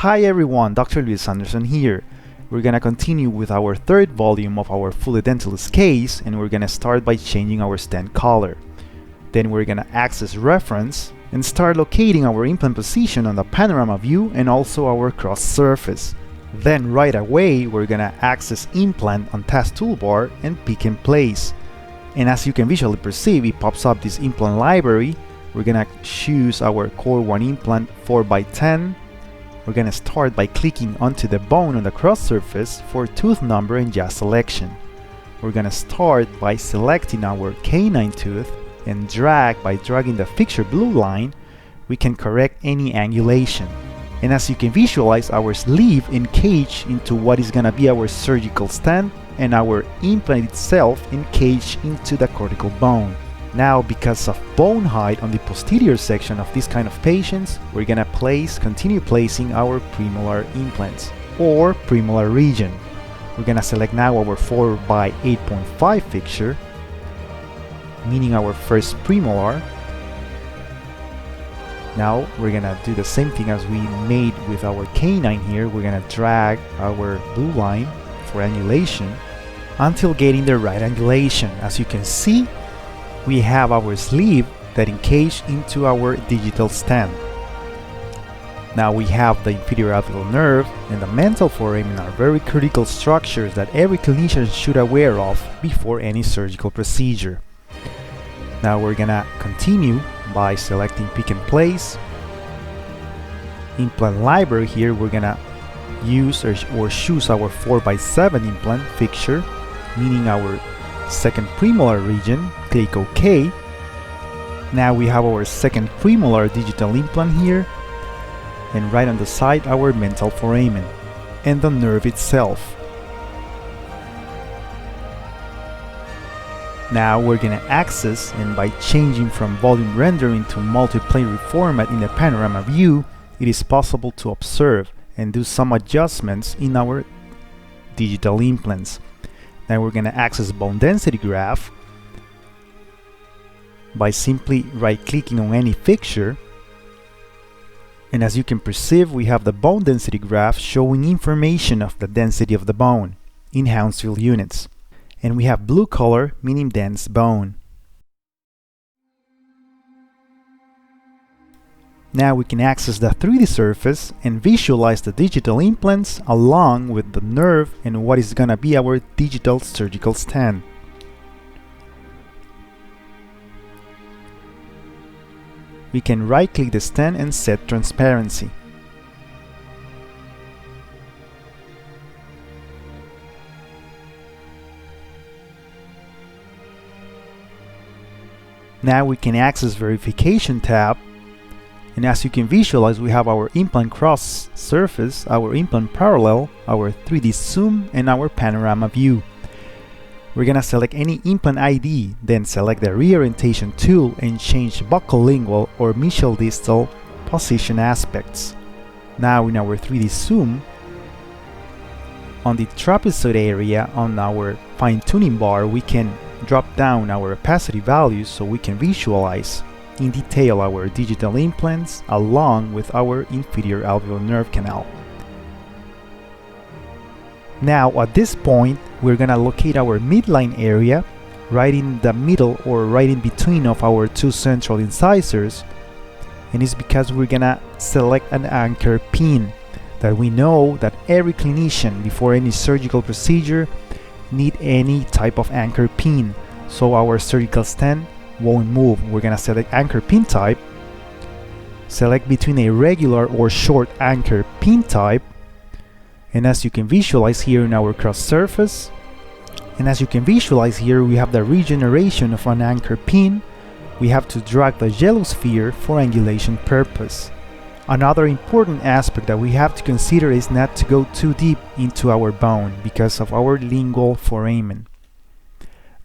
Hi everyone, Dr. Luis Anderson here. We're gonna continue with our third volume of our full Edentulous case, and we're gonna start by changing our stent color. Then we're gonna access reference and start locating our implant position on the panorama view and also our cross surface. Then right away we're gonna access implant on task toolbar and pick and place. And as you can visually perceive, it pops up this implant library. We're gonna choose our Core 1 implant 4x10. We're gonna start by clicking onto the bone on the cross surface for tooth number and jaw selection. We're gonna start by selecting our canine tooth and by dragging the fixture blue line, we can correct any angulation. And as you can visualize, our sleeve encaged into what is gonna be our surgical stent, and our implant itself encaged into the cortical bone. Now, because of bone height on the posterior section of this kind of patients, we're gonna continue placing our premolar implants or premolar region. We're gonna select now our 4x8.5 fixture, meaning our first premolar. Now we're gonna do the same thing as we made with our canine here. We're gonna drag our blue line for angulation until getting the right angulation. As you can see, we have our sleeve that encaged into our digital stent. Now we have the inferior alveolar nerve and the mental foramen are very critical structures that every clinician should aware of before any surgical procedure. Now we're gonna continue by selecting pick and place. Implant library here, we're gonna use or choose our 4x7 implant fixture, meaning our second premolar region. Click OK. Now we have our second premolar digital implant here, and right on the side our mental foramen and the nerve itself. Now we're gonna access, and by changing from volume rendering to multiplane reformat in the panorama view, it is possible to observe and do some adjustments in our digital implants. Now we're gonna access bone density graph by simply right-clicking on any fixture, and as you can perceive, we have the bone density graph showing information of the density of the bone in Hounsfield units, and we have blue color meaning dense bone. Now we can access the 3D surface and visualize the digital implants along with the nerve and what is gonna be our digital surgical stent. We can right-click the stent and set transparency. Now we can access verification tab, and as you can visualize, we have our implant cross surface, our implant parallel, our 3D zoom, and our panorama view. We're gonna select any implant ID, then select the reorientation tool and change buccal-lingual or mesial distal position aspects. Now in our 3D zoom, on the trapezoid area on our fine-tuning bar, we can drop down our opacity values so we can visualize in detail our digital implants along with our inferior alveolar nerve canal. Now at this point, we're gonna locate our midline area right in the middle or right in between of our two central incisors, and it's because we're gonna select an anchor pin that we know that every clinician before any surgical procedure need any type of anchor pin, so our surgical stent won't move. We're gonna select anchor pin type, select between a regular or short anchor pin type, and as you can visualize here in our cross surface, and as you can visualize here, we have the regeneration of an anchor pin. We have to drag the yellow sphere for angulation purpose. Another important aspect that we have to consider is not to go too deep into our bone because of our lingual foramen.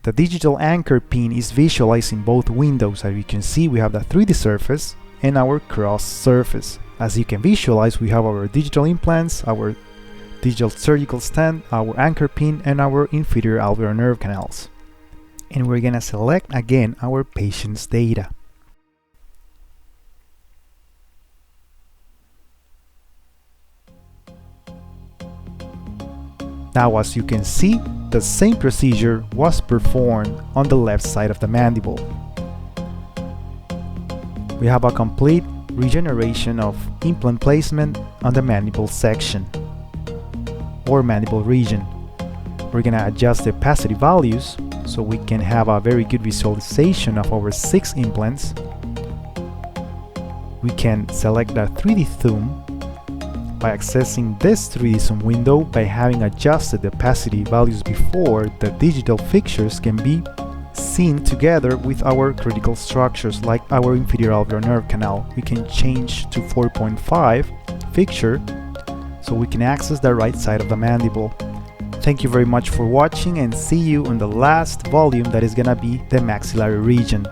The digital anchor pin is visualized in both windows. As you can see, we have the 3D surface and our cross surface. As you can visualize, we have our digital implants, our digital surgical stent, our anchor pin, and our inferior alveolar nerve canals. And we're gonna select again our patient's data. Now, as you can see, the same procedure was performed on the left side of the mandible. We have a complete regeneration of implant placement on the mandible section or mandible region. We're gonna adjust the opacity values so we can have a very good visualization of our 6 implants. We can select the 3D zoom by accessing this 3D zoom window by having adjusted the opacity values before. The digital fixtures can be seen together with our critical structures like our inferior alveolar nerve canal. We can change to 4.5 fixture so we can access the right side of the mandible. Thank you very much for watching, and see you on the last volume that is gonna be the maxillary region.